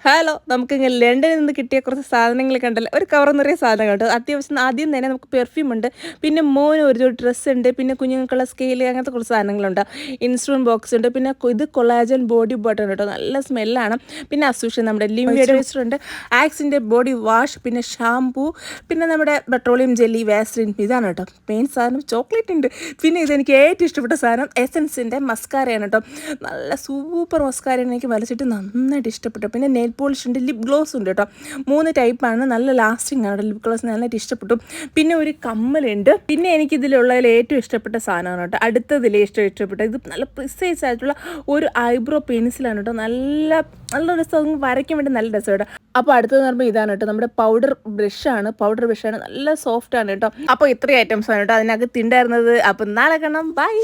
Hello, നമുക്കിങ്ങനെ ലണ്ടനിൽ നിന്ന് കിട്ടിയ കുറച്ച് സാധനങ്ങൾ കണ്ടല്ലോ. ഒരു കവർ നിറയെ സാധനം കേട്ടോ. അത്യാവശ്യം ആദ്യം തന്നെ നമുക്ക് പെർഫ്യൂം ഉണ്ട്, പിന്നെ മോന് ഒരു ജോഡി ഡ്രസ്സ് ഉണ്ട്, പിന്നെ കുഞ്ഞുങ്ങൾക്കുള്ള സ്കെയിൽ, അങ്ങനത്തെ കുറച്ച് സാധനങ്ങളുണ്ട്. ഇൻസ്ട്രുമെൻറ്റ് ബോക്സ് ഉണ്ട്, പിന്നെ ഇത് കൊളാജൻ ബോഡി ബട്ടൺ കേട്ടോ, നല്ല സ്മെല്ലാണ്. പിന്നെ അസൂഷൻ നമ്മുടെ ലിംബിയുടെ ഉണ്ട്, ആക്സിൻ്റെ ബോഡി വാഷ്, പിന്നെ ഷാംപൂ, പിന്നെ നമ്മുടെ പെട്രോളിയം ജെല്ലി, വാസ്ലിൻ. ഇതാണ് കേട്ടോ മെയിൻ സാധനം. ചോക്ലേറ്റ് ഉണ്ട്. പിന്നെ ഇതെനിക്ക് ഏറ്റവും ഇഷ്ടപ്പെട്ട സാധനം എസൻസിൻ്റെ മസ്കാരയാണ് കേട്ടോ. നല്ല സൂപ്പർ മസ്കാരയാണ്, എനിക്ക് വലിച്ചിട്ട് നന്നായിട്ട് ഇഷ്ടപ്പെട്ടു. പിന്നെ നെയിൽ പോളിഷ് ഉണ്ട്, ലിപ് ഗ്ലോസ് ഉണ്ട് കേട്ടോ. 3 ടൈപ്പാണ്, നല്ല ലാസ്റ്റിംഗ് ആണ് ലിപ് ഗ്ലോസ്, നന്നായിട്ട് ഇഷ്ടപ്പെട്ടു. പിന്നെ ഒരു കമ്മലുണ്ട്. പിന്നെ എനിക്കിതിലുള്ളതിൽ ഏറ്റവും ഇഷ്ടപ്പെട്ട സാധനമാണ് കേട്ടോ. അടുത്തതിൽ ഇഷ്ടപ്പെട്ട ഇത് നല്ല പ്രിസൈസ് ആയിട്ടുള്ള ഒരു ഐബ്രോ പെൻസിലാണ് കേട്ടോ. നല്ല രസം, വരയ്ക്കാൻ വേണ്ടി നല്ല രസം കേട്ടോ. അപ്പോൾ അടുത്തത് പറയുമ്പോൾ ഇതാണ് കേട്ടോ, നമ്മുടെ പൗഡർ ബ്രഷാണ്. നല്ല സോഫ്റ്റ് ആണ് കേട്ടോ. അപ്പോൾ ഇത്രയും ഐറ്റംസ് ആണ് കേട്ടോ അതിനകത്ത് ഉണ്ടായിരുന്നത്. അപ്പം നാളെ കാണാം, ബൈ.